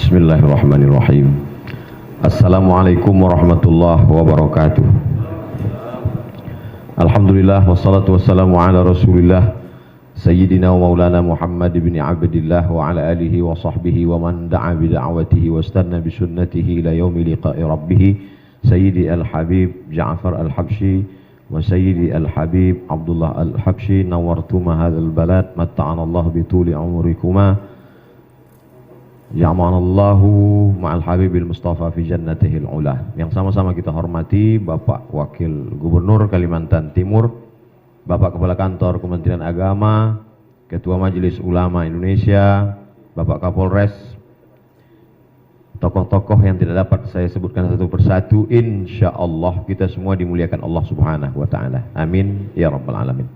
Bismillahirrahmanirrahim. Assalamualaikum warahmatullahi wabarakatuh. Alhamdulillah wassalatu wassalamu ala Rasulillah Sayyidina wa Maulana Muhammad ibn Abdillah wa ala alihi wa sahbihi wa man da'a bi da'watihi wa istanna bi sunnatihi ila yaumi liqa'i rabbih Sayyidi al-Habib Ja'far al-Habsyi wa Sayyidi al-Habib Abdullah al-Habsyi nawartuma hadzal balad matta'ana Allah bi tuli umrikuma Ya'manallahu ma'al Habibil Mustafa fi jannatihil ula. Yang sama-sama kita hormati Bapak Wakil Gubernur Kalimantan Timur, Bapak Kepala Kantor Kementerian Agama, Ketua Majelis Ulama Indonesia, Bapak Kapolres, tokoh-tokoh yang tidak dapat saya sebutkan satu persatu, insya Allah kita semua dimuliakan Allah Subhanahu wa Ta'ala. Amin ya Rabbal Alamin.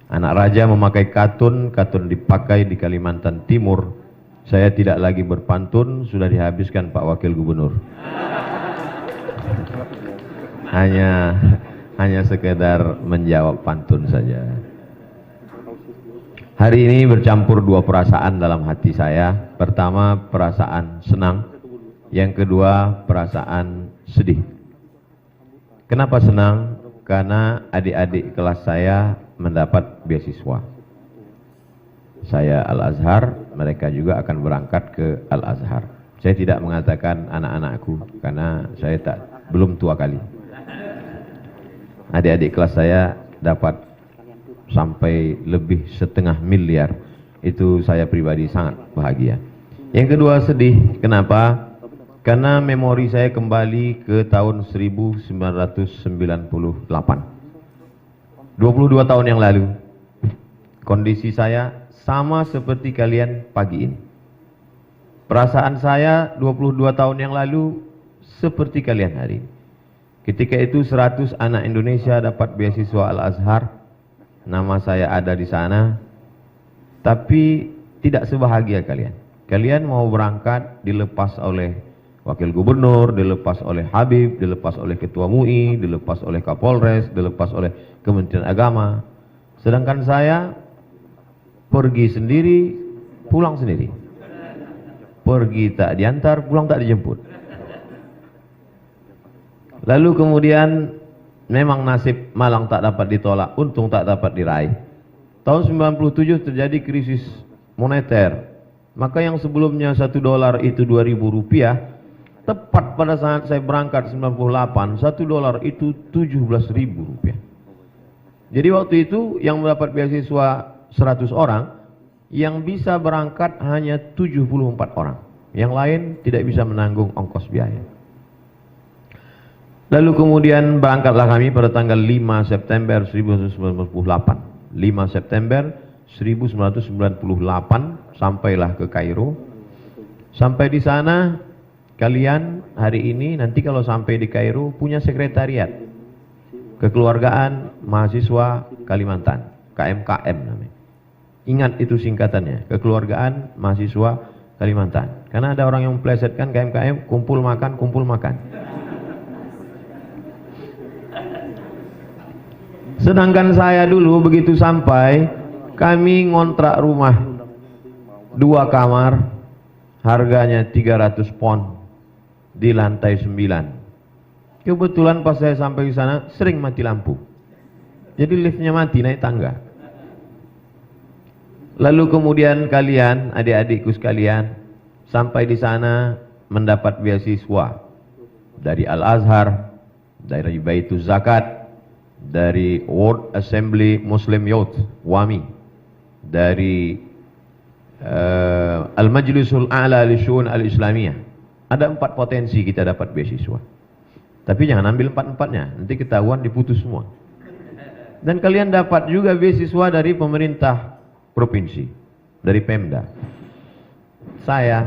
Anak raja memakai katun, katun dipakai di Kalimantan Timur. Saya tidak lagi berpantun, sudah dihabiskan Pak Wakil Gubernur. Hanya sekedar menjawab pantun saja. Hari ini bercampur dua perasaan dalam hati saya. Pertama perasaan senang, yang kedua perasaan sedih. Kenapa senang? Karena adik-adik kelas saya mendapat beasiswa. Saya Al-Azhar, mereka juga akan berangkat ke Al-Azhar. Saya tidak mengatakan anak-anakku karena saya belum tua kali. Adik-adik kelas saya dapat sampai lebih 1,5 miliar. Itu saya pribadi sangat bahagia. Yang kedua sedih, kenapa? Karena memori saya kembali ke tahun 1998. 22 tahun yang lalu. Kondisi saya sama seperti kalian pagi ini. Perasaan saya 22 tahun yang lalu seperti kalian hari ini. Ketika itu 100 anak Indonesia dapat beasiswa Al-Azhar. Nama saya ada di sana. Tapi tidak sebahagia kalian. Kalian mau berangkat dilepas oleh Wakil Gubernur, dilepas oleh Habib, dilepas oleh Ketua MUI, dilepas oleh Kapolres, dilepas oleh Kementerian Agama. Sedangkan saya pergi sendiri, pulang sendiri. Pergi tak diantar, pulang tak dijemput. Lalu kemudian memang nasib malang tak dapat ditolak, untung tak dapat diraih. Tahun 97 terjadi krisis moneter. Maka yang sebelumnya $1 itu Rp2.000, tepat pada saat saya berangkat 98, $1 itu Rp17.000. Jadi waktu itu yang mendapat beasiswa 100 orang, yang bisa berangkat hanya 74 orang. Yang lain tidak bisa menanggung ongkos biaya. Lalu kemudian berangkatlah kami pada tanggal 5 September 1998. 5 September 1998 sampailah ke Kairo. Sampai di sana kalian hari ini nanti kalau sampai di Kairo punya sekretariat Kekeluargaan Mahasiswa Kalimantan, KMKM namanya. Ingat itu singkatannya, Kekeluargaan Mahasiswa Kalimantan. Karena ada orang yang memplesetkan KMKM, kumpul makan, kumpul makan. Sedangkan saya dulu begitu sampai, kami ngontrak rumah 2 kamar, harganya 300 pon di lantai 9. Kebetulan pas saya sampai di sana sering mati lampu. Jadi liftnya mati, naik tangga. Lalu kemudian kalian, adik-adikku sekalian, sampai di sana mendapat beasiswa dari Al-Azhar, dari Baitul Zakat, dari World Assembly Muslim Youth, WAMI, dari Al-Majlisul A'la Lisyu'un Al-Islamiyah. Ada 4 potensi kita dapat beasiswa. Tapi jangan ambil 4-4-nya, nanti ketahuan diputus semua. Dan kalian dapat juga beasiswa dari pemerintah provinsi, dari Pemda. Saya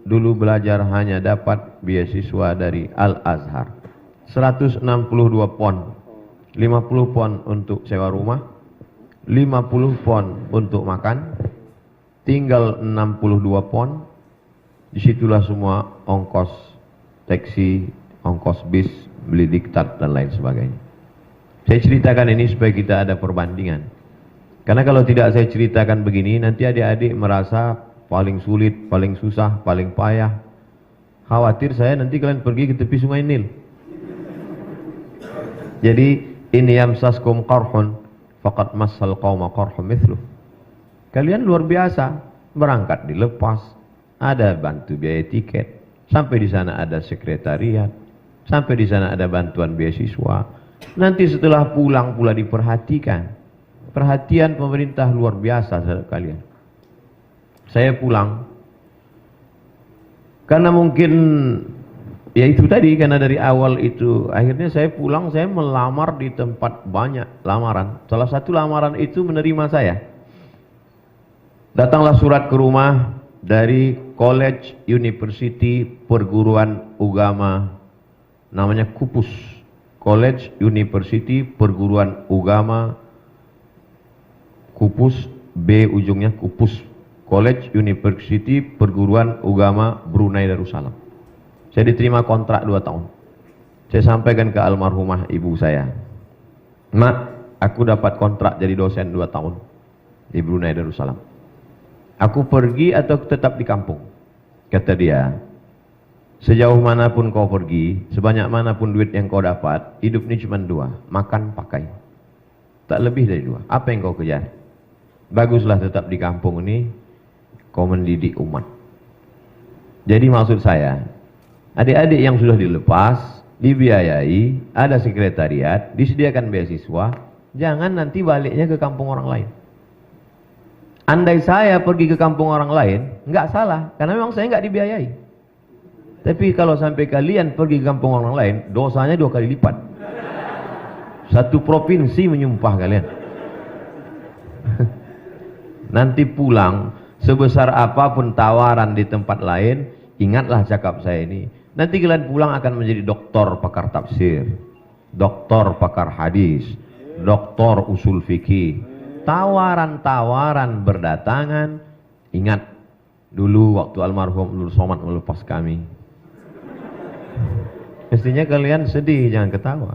dulu belajar hanya dapat beasiswa dari Al-Azhar. 162 pon, 50 pon untuk sewa rumah, 50 pon untuk makan, tinggal 62 pon. Disitulah semua ongkos taksi, ongkos bis, beli diktat dan lain sebagainya. Saya ceritakan ini supaya kita ada perbandingan. Karena kalau tidak saya ceritakan begini, nanti adik-adik merasa paling sulit, paling susah, paling payah. Khawatir saya nanti kalian pergi ke tepi sungai Nil. Jadi ini yamsaskum qarhun faqad massal qauma qarhum mithluh. Kalian luar biasa, berangkat dilepas, ada bantu biaya tiket, sampai di sana ada sekretariat, sampai di sana ada bantuan beasiswa. Nanti setelah pulang pula diperhatikan. Perhatian pemerintah luar biasa terhadap kalian. Saya pulang karena mungkin ya itu tadi, karena dari awal itu akhirnya saya pulang, saya melamar di tempat banyak lamaran. Salah satu lamaran itu menerima saya. Datanglah surat ke rumah dari College University Perguruan Agama, namanya KUPUS, College University Perguruan Agama, KUPUS, B ujungnya KUPUS, College University Perguruan Agama Brunei Darussalam. Saya diterima kontrak 2 tahun. Saya sampaikan ke almarhumah ibu saya, "Mak, aku dapat kontrak jadi dosen 2 tahun di Brunei Darussalam. Aku pergi atau tetap di kampung?" Kata dia, "Sejauh manapun kau pergi, sebanyak manapun duit yang kau dapat, hidup ini cuma 2, makan pakai. Tak lebih dari 2. Apa yang kau kejar? Baguslah tetap di kampung ini, kau mendidik umat." Jadi maksud saya, adik-adik yang sudah dilepas, dibiayai, ada sekretariat, disediakan beasiswa, jangan nanti baliknya ke kampung orang lain. Andai saya pergi ke kampung orang lain, nggak salah, karena memang saya nggak dibiayai. Tapi kalau sampai kalian pergi ke kampung orang lain, dosanya 2 kali lipat. Satu provinsi menyumpah kalian. Nanti pulang, sebesar apapun tawaran di tempat lain, ingatlah cakap saya ini. Nanti kalian pulang akan menjadi doktor pakar tafsir, doktor pakar hadis, doktor usul fikih. Tawaran-tawaran berdatangan. Ingat, dulu waktu almarhum Nur Somad melepas kami. Mestinya kalian sedih, jangan ketawa.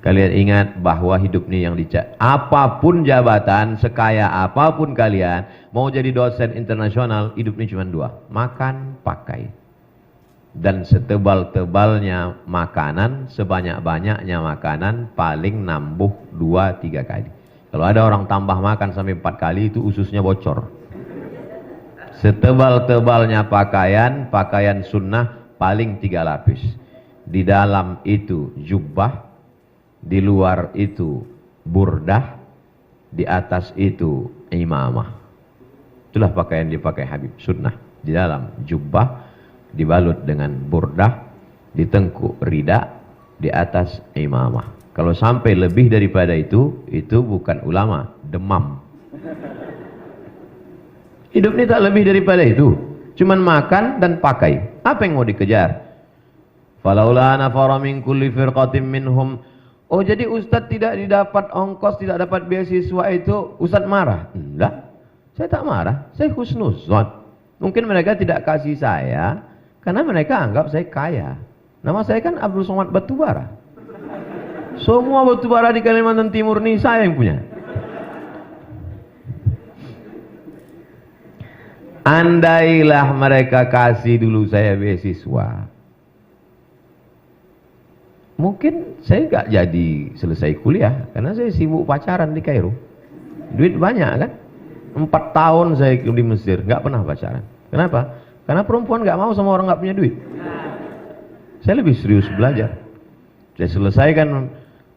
Kalian ingat bahwa hidup ini yang dicari. Apapun jabatan, sekaya apapun kalian, mau jadi dosen internasional, hidup ini cuma 2. Makan, pakai. Dan setebal-tebalnya makanan, sebanyak-banyaknya makanan, paling nambuh 2-3 kali. Kalau ada orang tambah makan sampai 4 kali, itu ususnya bocor. Setebal-tebalnya pakaian, pakaian sunnah, paling 3 lapis. Di dalam itu jubbah, di luar itu burdah, di atas itu imamah. Itulah pakaian dipakai Habib, sunnah. Di dalam jubbah, dibalut dengan burdah, di tengkuk rida, di atas imamah. Kalau sampai lebih daripada itu bukan ulama, demam. Hidup ini tak lebih daripada itu, cuman makan dan pakai. Apa yang mau dikejar? Falaula nafara min kulli firqatin minhum. Oh, jadi Ustadz tidak didapat ongkos, tidak dapat beasiswa itu Ustadz marah? Enggak, saya tak marah, saya husnuzon. Mungkin mereka tidak kasih saya karena mereka anggap saya kaya. Nama saya kan Abdul Somad Batubara. Semua batubara di Kalimantan Timur ini saya yang punya. Andailah mereka kasih dulu saya beasiswa, mungkin saya nggak jadi selesai kuliah, karena saya sibuk pacaran di Kairo. Duit banyak kan? 4 tahun saya di Mesir, nggak pernah pacaran. Kenapa? Karena perempuan nggak mau sama orang nggak punya duit. Saya lebih serius belajar. Saya selesaikan,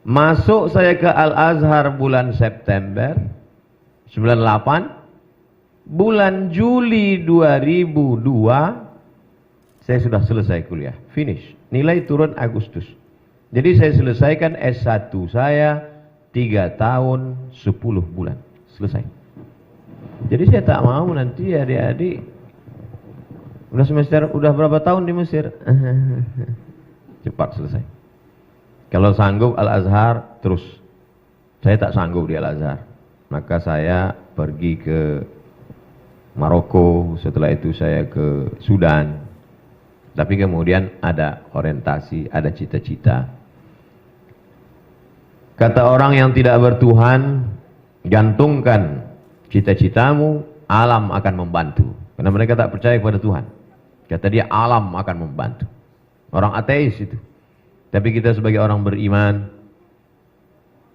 masuk saya ke Al-Azhar bulan September 98. Bulan Juli 2002 saya sudah selesai kuliah, finish. Nilai turun Agustus. Jadi saya selesaikan S1 saya 3 tahun 10 bulan selesai. Jadi saya tak mau nanti adik-adik udah semester, udah berapa tahun di Mesir, cepat selesai. Kalau sanggup Al-Azhar terus. Saya tak sanggup di Al-Azhar, maka saya pergi ke Maroko, setelah itu saya ke Sudan. Tapi kemudian ada orientasi, ada cita-cita. Kata orang yang tidak bertuhan, gantungkan cita-citamu alam akan membantu. Karena mereka tak percaya kepada Tuhan. Kata dia alam akan membantu. Orang ateis itu. Tapi kita sebagai orang beriman,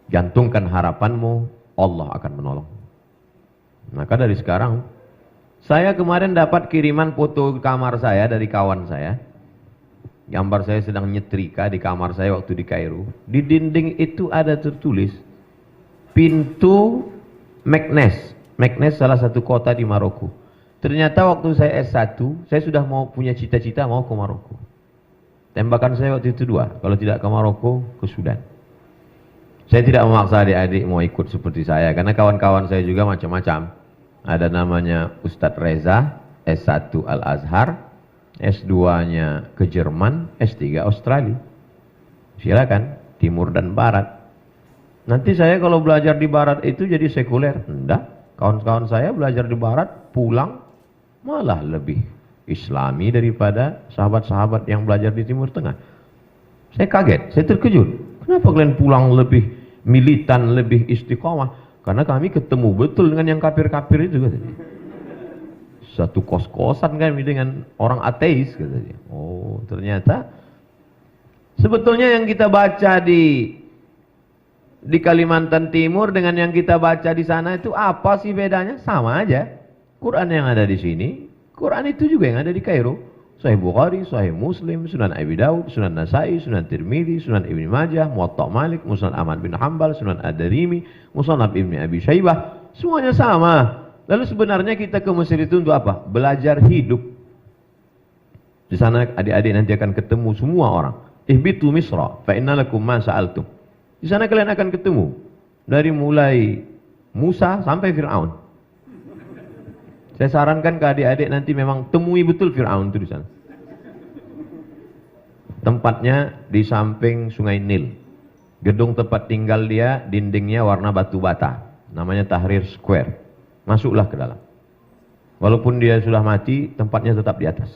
gantungkan harapanmu, Allah akan menolong. Maka dari sekarang, saya kemarin dapat kiriman foto kamar saya dari kawan saya. Gambar saya sedang nyetrika di kamar saya waktu di Kairo. Di dinding itu ada tertulis pintu Meknes. Meknes salah satu kota di Maroko. Ternyata waktu saya S1, saya sudah mau punya cita-cita mau ke Maroko. Tembakan saya waktu itu 2, kalau tidak ke Maroko, ke Sudan. Saya tidak memaksa adik-adik mau ikut seperti saya, karena kawan-kawan saya juga macam-macam. Ada namanya Ustadz Reza, S1 Al-Azhar, S2-nya ke Jerman, S3 Australia. Silakan, Timur dan Barat. Nanti saya kalau belajar di Barat itu jadi sekuler. Enggak, kawan-kawan saya belajar di Barat, pulang malah lebih Islami daripada sahabat-sahabat yang belajar di Timur Tengah. Saya kaget, saya terkejut. Kenapa kalian pulang lebih militan, lebih istiqomah? Karena kami ketemu betul dengan yang kafir-kafir itu. Satu kos-kosan kami dengan orang ateis. Katanya. Oh, ternyata sebetulnya yang kita baca di Kalimantan Timur dengan yang kita baca di sana itu apa sih bedanya? Sama aja. Quran yang ada di sini, Quran itu juga yang ada di Kairo. Sahih Bukhari, Sahih Muslim, Sunan Abi Daud, Sunan Nasai, Sunan Tirmidzi, Sunan Ibnu Majah, Muwatta Malik, Musnad Ahmad bin Hanbal, Sunan Ad-Darimi, Musnad Ibnu Abi Syaibah, semuanya sama. Lalu sebenarnya kita ke Mesir itu untuk apa? Belajar hidup. Di sana adik-adik nanti akan ketemu semua orang. Ihbitu Misra, fa inna lakum ma sa'altum. Di sana kalian akan ketemu dari mulai Musa sampai Fir'aun. Saya sarankan ke adik-adik nanti memang temui betul Fir'aun itu di sana. Tempatnya di samping Sungai Nil. Gedung tempat tinggal dia, dindingnya warna batu bata. Namanya Tahrir Square. Masuklah ke dalam. Walaupun dia sudah mati, tempatnya tetap di atas.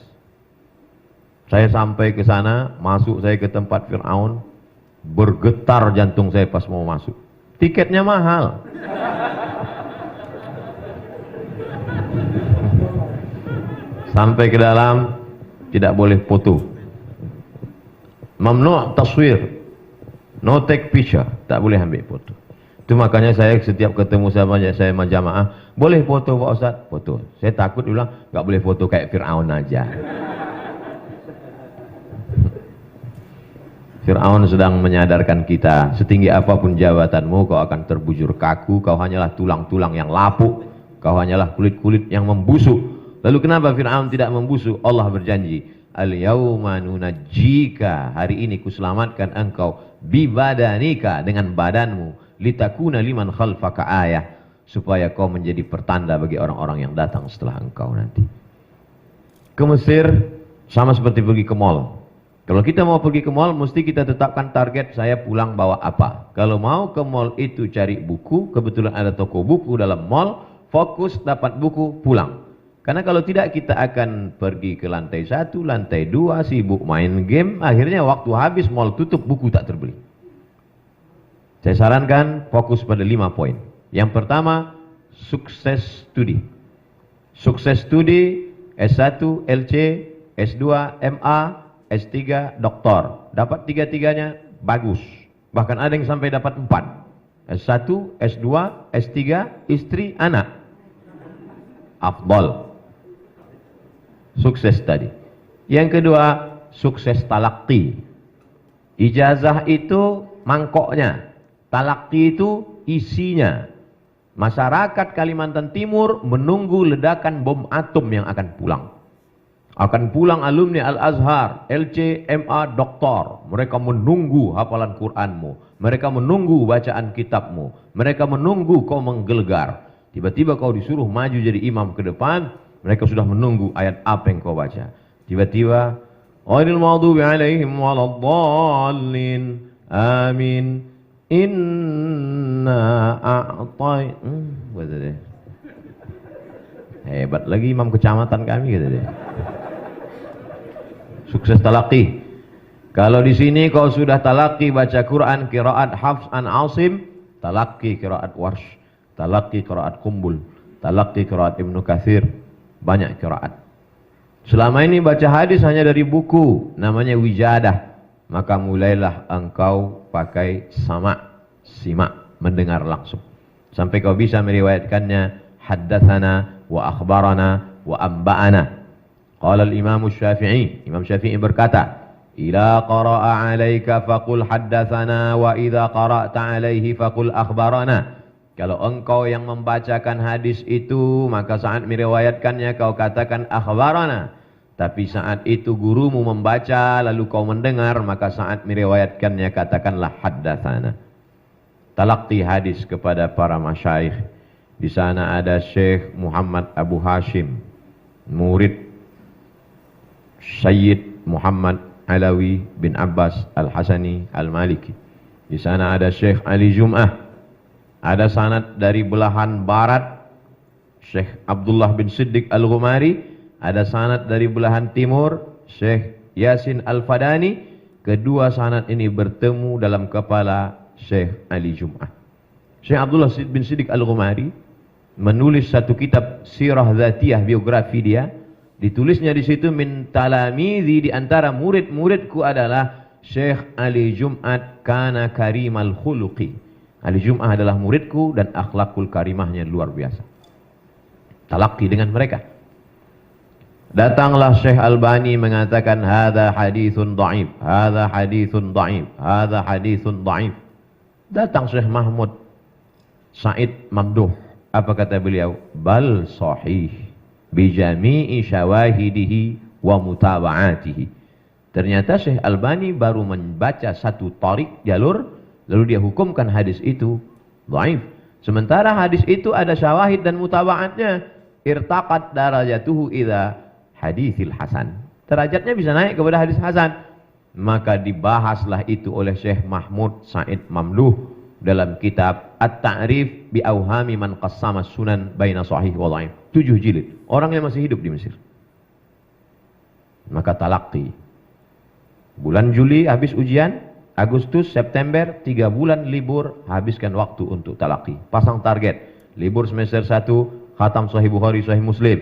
Saya sampai ke sana, masuk saya ke tempat Fir'aun, bergetar jantung saya pas mau masuk. Tiketnya mahal. Sampai ke dalam, tidak boleh foto. Mamnu' taswir. No take picture. Tak boleh ambil foto. Itu makanya saya setiap ketemu saya jamaah, boleh foto Pak Ustaz? Foto. Saya takut bilang, nggak boleh foto kayak Fir'aun aja. Fir'aun sedang menyadarkan kita, setinggi apapun jabatanmu, kau akan terbujur kaku, kau hanyalah tulang-tulang yang lapuk, kau hanyalah kulit-kulit yang membusuk. Lalu kenapa Fir'aun tidak membusuk? Allah berjanji, al-yawma nunajjika, hari ini kuselamatkan engkau, bibadanika, dengan badanmu, litakuna liman khalfaka ayah, supaya kau menjadi pertanda bagi orang-orang yang datang setelah engkau nanti. Ke Mesir, sama seperti pergi ke mall. Kalau kita mau pergi ke mall, mesti kita tetapkan target, saya pulang bawa apa. Kalau mau ke mall itu cari buku, kebetulan ada toko buku dalam mall, fokus dapat buku, pulang. Karena kalau tidak kita akan pergi ke lantai 1, lantai 2, sibuk main game, akhirnya waktu habis mall tutup, buku tak terbeli. Saya sarankan fokus pada 5 poin. Yang pertama, sukses studi. Sukses studi, S1, LC, S2, MA, S3, doktor. Dapat 3-3-nya, bagus. Bahkan ada yang sampai dapat 4. S1, S2, S3, istri, anak. Afdal. Sukses tadi. Yang kedua, sukses talaqi. Ijazah itu mangkoknya, talaqi itu isinya. Masyarakat Kalimantan Timur menunggu ledakan bom atom yang akan pulang. Akan pulang alumni Al-Azhar, LC, MA, doktor. Mereka menunggu hafalan Qur'anmu. Mereka menunggu bacaan kitabmu. Mereka menunggu kau menggelegar. Tiba-tiba kau disuruh maju jadi imam ke depan. Mereka sudah menunggu ayat apa yang kau baca. Tiba-tiba, ghairil maghdubi alaihim waladdallin. Amin. Inna a'tai. Kata dia. Hebat lagi imam kecamatan kami, kata dia. Sukses talaqi. Kalau di sini kau sudah talaqi baca Quran, qiraat Hafs an Asim, talaqi qiraat Warsh, talaqi qiraat Qumbul. talaqi qiraat Ibnu Katsir, banyak qiraat. Selama ini baca hadis hanya dari buku, namanya wijadah. Maka mulailah engkau pakai simak, mendengar langsung. Sampai kau bisa meriwayatkannya, haddatsana wa akhbarana wa amba'ana. Qala al-Imam Syafi'i, Imam Syafi'i berkata, "Ila qara'a 'alaika faqul haddatsana wa idza qara'ta 'alaihi faqul akhbarana." Kalau engkau yang membacakan hadis itu, maka saat meriwayatkannya kau katakan akhbarana. Tapi saat itu gurumu membaca lalu kau mendengar, maka saat meriwayatkannya katakanlah haddatsana. Talaqi hadis kepada para masyayikh. Di sana ada Syekh Muhammad Abu Hashim, murid Sayyid Muhammad Alawi bin Abbas Al-Hasani Al-Maliki. Di sana ada Syekh Ali Jum'ah. Ada sanad dari belahan barat, Syekh Abdullah bin Siddiq Al-Ghumari. Ada sanad dari belahan timur, Syekh Yasin Al-Fadani. Kedua sanad ini bertemu dalam kepala Syekh Ali Jum'ah. Syekh Abdullah bin Siddiq Al-Ghumari menulis satu kitab sirah dzatiyah, biografi dia. Ditulisnya di situ, min talamidhi, di antara murid-muridku adalah Syekh Ali Jum'at kana karimal khuluqi. Ali Jum'ah adalah muridku dan akhlakul karimahnya luar biasa. Talaqi dengan mereka. Datanglah Syekh Albani mengatakan hadza haditsun dhaif, hadza haditsun dhaif, hadza haditsun dhaif. Datang Syekh Mahmud Said Mamduh, apa kata beliau? Bal sahih bi jami'i syawahidihi wa mutaba'atihi. Ternyata Syekh Albani baru membaca satu tarik jalur lalu dia hukumkan hadis itu dhaif. Sementara hadis itu ada syawahid dan mutaba'atnya. Irtaqat darajatuhu ila haditsil hasan. Derajatnya bisa naik kepada hadis hasan. Maka dibahaslah itu oleh Syekh Mahmud Said Mamduh dalam kitab At-Ta'rif bi Awhami man qassama sunan baina sahih wa dhaif. 7 jilid. Orang yang masih hidup di Mesir. Maka talaqi. Bulan Juli habis ujian, Agustus, September, 3 bulan libur, habiskan waktu untuk talaqi. Pasang target. Libur semester 1, khatam Sahih Bukhari, Sahih Muslim.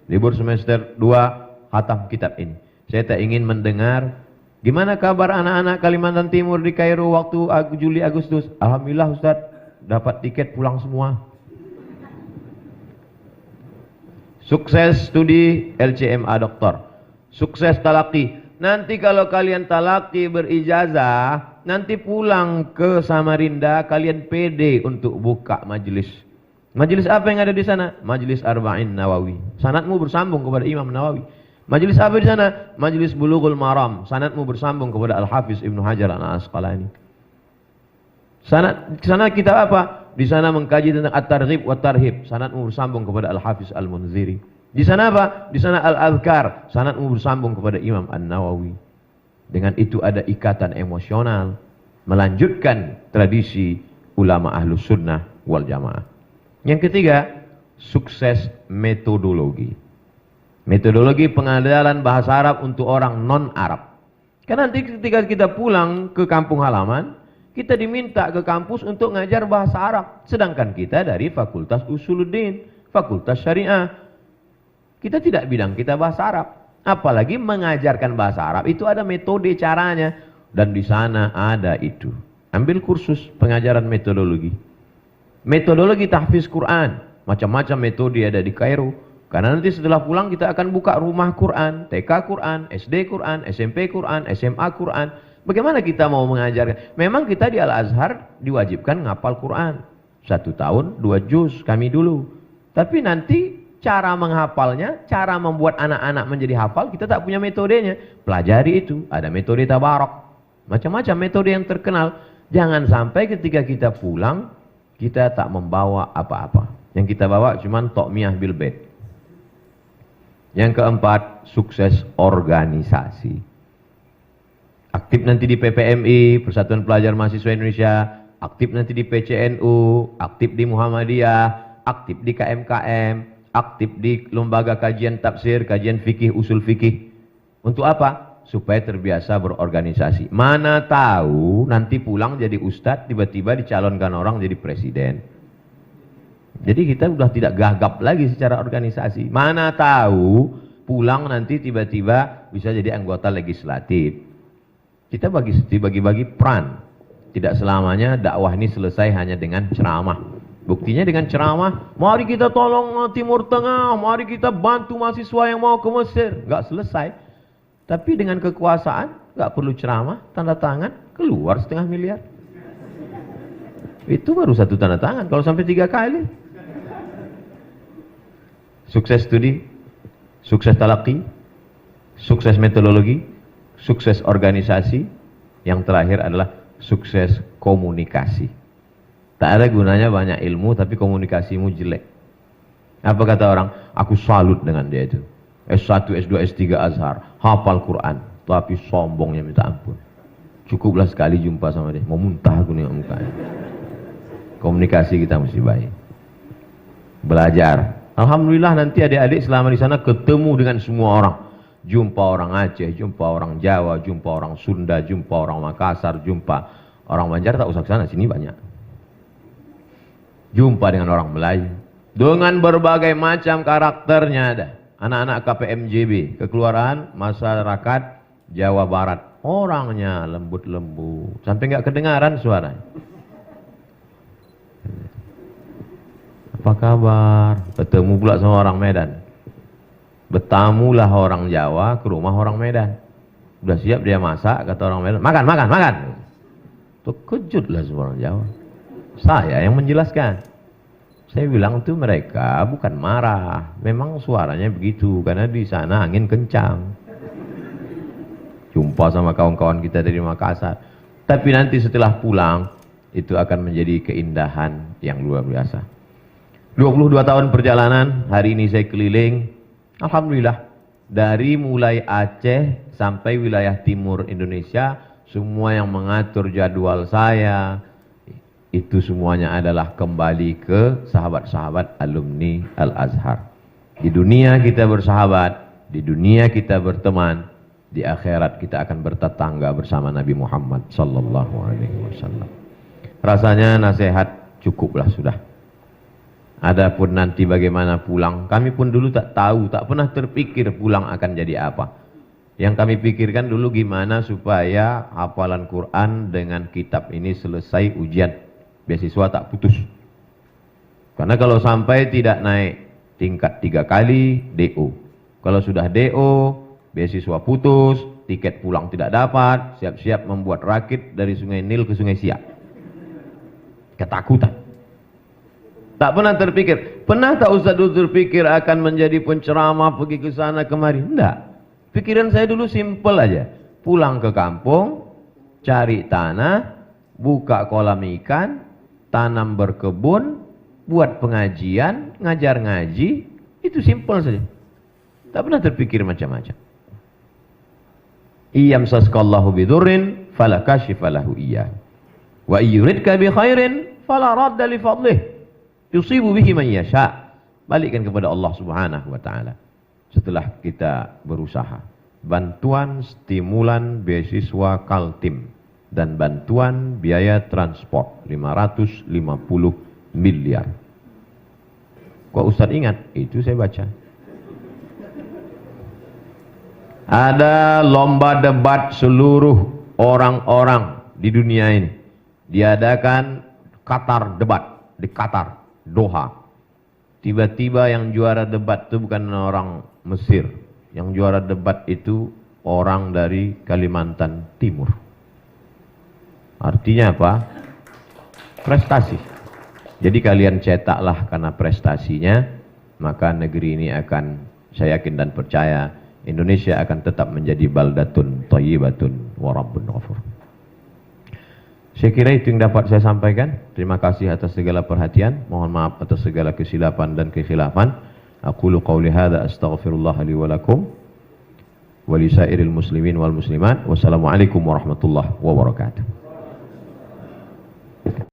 Libur semester 2, khatam kitab ini. Saya tak ingin mendengar gimana kabar anak-anak Kalimantan Timur di Kairo waktu Juli Agustus. Alhamdulillah Ustaz, dapat tiket pulang semua. Sukses studi LCMA doktor. Sukses talaqi. Nanti kalau kalian talaqi berijazah, nanti pulang ke Samarinda kalian pede untuk buka majelis. Majelis apa yang ada di sana? Majelis Arba'in Nawawi. Sanadmu bersambung kepada Imam Nawawi. Majelis apa di sana? Majelis Bulughul Maram. Sanadmu bersambung kepada Al-Hafiz Ibnu Hajar Al-Asqalani. Sanad kitab apa? Di sana mengkaji tentang At-Targhib wa Tarhib. Sanadmu bersambung kepada Al-Hafiz Al-Munziri. Di sana apa? Di sana Al-Adhkar. Sanadmu bersambung kepada Imam An-Nawawi. Dengan itu ada ikatan emosional. Melanjutkan tradisi ulama Ahlus Sunnah wal Jamaah. Yang ketiga, sukses metodologi. Metodologi pengajaran bahasa Arab untuk orang non-Arab. Karena nanti ketika kita pulang ke kampung halaman, kita diminta ke kampus untuk ngajar bahasa Arab. Sedangkan kita dari Fakultas Usuluddin, Fakultas Syariah. Kita tidak bidang kita bahasa Arab. Apalagi mengajarkan bahasa Arab, itu ada metode caranya. Dan di sana ada itu. Ambil kursus pengajaran metodologi. Metodologi tahfiz Quran, macam-macam metode ada di Kairo. Karena nanti setelah pulang kita akan buka rumah Quran, TK Quran, SD Quran, SMP Quran, SMA Quran. Bagaimana kita mau mengajarkan? Memang kita di Al-Azhar diwajibkan ngapal Quran. 1 tahun 2 juz kami dulu. Tapi nanti cara menghafalnya, cara membuat anak-anak menjadi hafal, kita tak punya metodenya. Pelajari itu, ada metode tabarok. Macam-macam metode yang terkenal. Jangan sampai ketika kita pulang, kita tak membawa apa-apa. Yang kita bawa cuma tokmiyah bil bait. Yang keempat, sukses organisasi. Aktif nanti di PPMI, Persatuan Pelajar Mahasiswa Indonesia. Aktif nanti di PCNU, aktif di Muhammadiyah, aktif di KMKM, aktif di lembaga kajian tafsir, kajian fikih, usul fikih. Untuk apa? Supaya terbiasa berorganisasi. Mana tahu nanti pulang jadi ustadz, tiba-tiba dicalonkan orang jadi presiden. Jadi kita sudah tidak gagap lagi secara organisasi. Mana tahu pulang nanti tiba-tiba bisa jadi anggota legislatif. Kita bagi-bagi peran. Tidak selamanya dakwah ini selesai hanya dengan ceramah. Buktinya dengan ceramah, mari kita tolong Timur Tengah, mari kita bantu mahasiswa yang mau ke Mesir. Enggak selesai. Tapi dengan kekuasaan, enggak perlu ceramah, tanda tangan, keluar 500 miliar. Itu baru satu tanda tangan, kalau sampai 3 kali. Sukses studi, sukses talaki, sukses metodologi, sukses organisasi, yang terakhir adalah sukses komunikasi. Tak ada gunanya banyak ilmu tapi komunikasimu jelek. Apa kata orang? Aku salut dengan dia itu. S1, S2, S3 Azhar, hafal Quran, tapi sombongnya minta ampun. Cukuplah sekali jumpa sama dia, mau muntah aku nih mukanya. Komunikasi kita mesti baik. Belajar. Alhamdulillah nanti adik-adik selama di sana ketemu dengan semua orang. Jumpa orang Aceh, jumpa orang Jawa, jumpa orang Sunda, jumpa orang Makassar, jumpa orang Banjar, tak usah ke sana, sini banyak. Jumpa dengan orang Melayu. Dengan berbagai macam karakternya ada. Anak-anak KPMJB, Kekeluargaan Masyarakat Jawa Barat. Orangnya lembut-lembut. Sampai nggak kedengaran suaranya. Apa kabar? Ketemu pula sama orang Medan. Bertamulah orang Jawa ke rumah orang Medan. Udah siap dia masak, kata orang Medan, makan, makan, makan. Terkejutlah semua orang Jawa. Saya yang menjelaskan. Saya bilang tuh mereka bukan marah. Memang suaranya begitu, karena di sana angin kencang. Jumpa sama kawan-kawan kita dari Makassar. Tapi nanti setelah pulang, itu akan menjadi keindahan yang luar biasa. 22 tahun perjalanan, hari ini saya keliling, alhamdulillah, dari mulai Aceh sampai wilayah timur Indonesia, semua yang mengatur jadwal saya, itu semuanya adalah kembali ke sahabat-sahabat alumni Al-Azhar. Di dunia kita bersahabat, di dunia kita berteman, di akhirat kita akan bertetangga bersama Nabi Muhammad sallallahu alaihi wasallam. Rasanya nasihat cukuplah sudah. Adapun nanti bagaimana pulang, kami pun dulu tak tahu, tak pernah terpikir pulang akan jadi apa. Yang kami pikirkan dulu gimana supaya hafalan Quran dengan kitab ini selesai ujian, beasiswa tak putus. Karena kalau sampai tidak naik tingkat 3 kali, DO. Kalau sudah DO, beasiswa putus, tiket pulang tidak dapat, siap-siap membuat rakit dari Sungai Nil ke Sungai Siak. Ketakutan. Tak pernah terpikir. Pernah tak Ustaz dulu terpikir akan menjadi penceramah, pergi ke sana kemari? Enggak. Pikiran saya dulu simpel aja. Pulang ke kampung, cari tanah, buka kolam ikan, tanam berkebun, buat pengajian, ngajar ngaji. Itu simpel saja. Tak pernah terpikir macam-macam. Iyamsaskallahu bidurrin fala kashifa lahu iyyah. Wa yuridka bi khairin fala radda li fadlih. Yusibu bihi man yasha. Balikkan kepada Allah Subhanahu wa taala. Setelah kita berusaha, bantuan stimulan beasiswa Kaltim dan bantuan biaya transport 550 miliar. Kok Ustaz ingat? Itu saya baca. Ada lomba debat seluruh orang-orang di dunia ini. Diadakan Qatar debat di Qatar, Doha. Tiba-tiba yang juara debat itu bukan orang Mesir. Yang juara debat itu orang dari Kalimantan Timur. Artinya apa? Prestasi. Jadi kalian cetaklah karena prestasinya, maka negeri ini akan, saya yakin dan percaya, Indonesia akan tetap menjadi baldatun thayyibatun wa rabbun ghafur. Saya kira itu yang dapat saya sampaikan. Terima kasih atas segala perhatian. Mohon maaf atas segala kesilapan dan kekhilafan. Aqulu qawli hadza astaghfirullah li wa lakum wa li sairil muslimin wal muslimat. Wassalamualaikum warahmatullahi wabarakatuh.